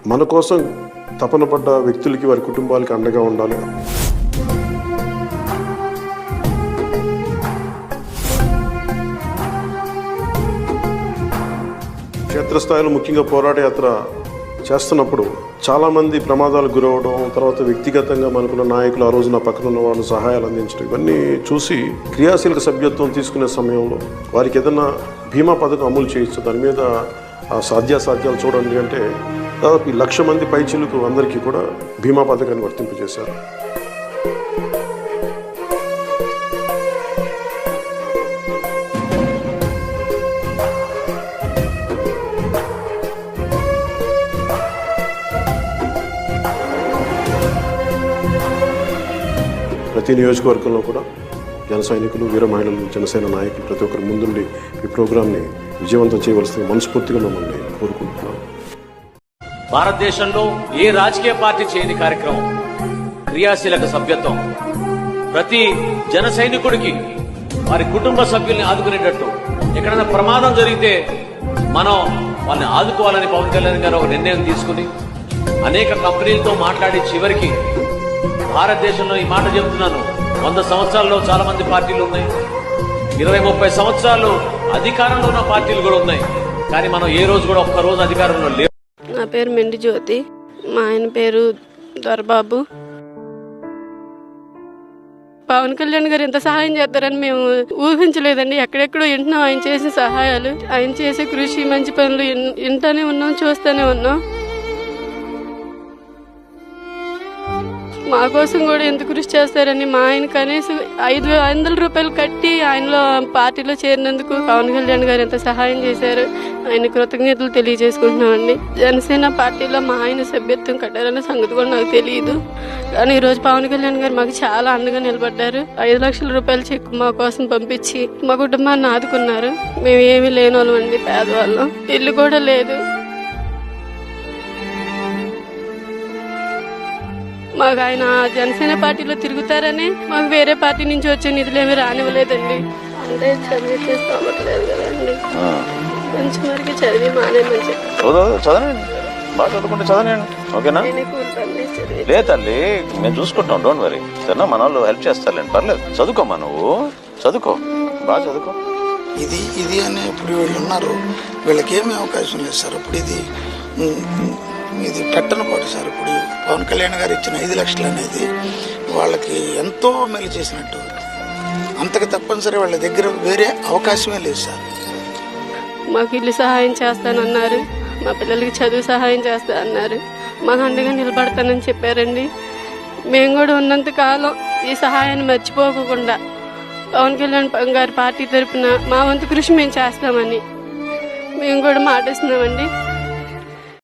మన కోసం తపన పడ్డ వ్యక్తులకి, వారి కుటుంబాలకి అండగా ఉండాలి. క్షేత్రస్థాయిలో ముఖ్యంగా పోరాట యాత్ర చేస్తున్నప్పుడు చాలామంది ప్రమాదాలకు గురవడం, తర్వాత వ్యక్తిగతంగా మనకున్న నాయకులు ఆ రోజు నా పక్కన ఉన్న వాళ్ళు సహాయాలు అందించడం, ఇవన్నీ చూసి క్రియాశీలక సభ్యత్వం తీసుకునే సమయంలో వారికి ఏదైనా బీమా పథకం అమలు చేయొచ్చు, దాని మీద సాధ్యాసాధ్యాలు చూడండి అంటే దాదాపు 1,00,000 మంది పైచిలకు అందరికీ కూడా బీమా పథకాన్ని వర్తింపజేశారు. ప్రతి నియోజకవర్గంలో కూడా జన సైనికులు, వీర మహిళలు, జనసేన నాయకులు ప్రతి ఒక్కరు ముందుండి ఈ ప్రోగ్రాంని విజయవంతం చేయవలసింది మనస్ఫూర్తిగా మిమ్మల్ని కోరుకుంటున్నాం. భారతదేశంలో ఏ రాజకీయ పార్టీ చేయని కార్యక్రమం క్రియాశీలక సభ్యత్వం. ప్రతి జన సైనికుడికి వారి కుటుంబ సభ్యుల్ని ఆదుకునేటట్టు, ఎక్కడైనా ప్రమాదం జరిగితే మనం వాళ్ళని ఆదుకోవాలని పవన్ కళ్యాణ్ గారు ఒక నిర్ణయం తీసుకుని అనేక కంపెనీలతో మాట్లాడి చివరికి భారతదేశంలో ఈ మాట చెబుతున్నాను, 100 సంవత్సరాల్లో చాలా మంది పార్టీలు ఉన్నాయి, 20-30 సంవత్సరాలు అధికారంలో ఉన్న పార్టీలు కూడా ఉన్నాయి, కానీ మనం ఏ రోజు కూడా ఒక్క రోజు అధికారంలో లేవు. నా పేరు మెండి జ్యోతి, మా ఆయన పేరు దొరబాబు. పవన్ కళ్యాణ్ గారు ఎంత సహాయం చేస్తారని మేము ఊహించలేదండి. ఎక్కడెక్కడో వింటున్నాం ఆయన చేసే సహాయాలు, ఆయన చేసే కృషి, మంచి పనులు వింటానే ఉన్నాం, చూస్తూనే ఉన్నాం. మా కోసం కూడా ఎంత కృషి చేస్తారని మా ఆయన కనీసం 500 రూపాయలు కట్టి ఆయనలో పార్టీలో చేరినందుకు పవన్ కళ్యాణ్ గారు ఎంత సహాయం చేశారు, ఆయన కృతజ్ఞతలు తెలియజేసుకుంటున్నామండి. జనసేన పార్టీలో మా ఆయన సభ్యత్వం కట్టారన్న సంగతి కూడా నాకు తెలియదు, కానీ ఈరోజు పవన్ కళ్యాణ్ గారు మాకు చాలా అండగా నిలబడ్డారు. 5 లక్షల రూపాయల చెక్ మా కోసం పంపించి మా కుటుంబాన్ని ఆదుకున్నారు. మేము ఏమీ లేని వాళ్ళం అండి, పేదవాళ్ళం, ఇల్లు కూడా లేదు. మాకు ఆయన జనసేన పార్టీలో తిరుగుతారని మాకు వేరే పార్టీ నుంచి వచ్చే నిధులు ఏమీ రానివ్వలేదండి. అంటే చదివితే స్తోమట్లేదు కదండి, కొంచెం వరకు చదివి మానేమని చదవండి, బాగా చదువుకుంటే చదవండి, ఓకేనా? లేదు తల్లి, మేము చూసుకుంటాం, డోంట్ వరీ, సరేనా? మన వాళ్ళు హెల్ప్ చేస్తారులేండి, పర్లేదు. చదువుకోమ్మా, నువ్వు చదువుకో, బాగా చదువుకో. ఇది అని ఇప్పుడు వీళ్ళు ఉన్నారు, వీళ్ళకి ఏమీ అవకాశం లేదు సార్. ఇప్పుడు ఇది పెట్టనపాటు సార్. ఇప్పుడు పవన్ కళ్యాణ్ గారు ఇచ్చిన 5 లక్షలు అనేది వాళ్ళకి ఎంతో మేలు చేసినట్టు, అంతకు తప్పనిసరి వాళ్ళ దగ్గర వేరే అవకాశమే లేదు సార్. మాకు ఇల్లు సహాయం చేస్తానన్నారు, మా పిల్లలకి చదువు సహాయం చేస్తా అన్నారు, మాకు అండగా నిలబడతానని చెప్పారండి. మేము కూడా ఉన్నంత కాలం ఈ సహాయాన్ని మర్చిపోకుండా పవన్ కళ్యాణ్ గారి పార్టీ తరఫున మా వంతు కృషి మేము చేస్తామని మేము కూడా మాటిస్తున్నామండి.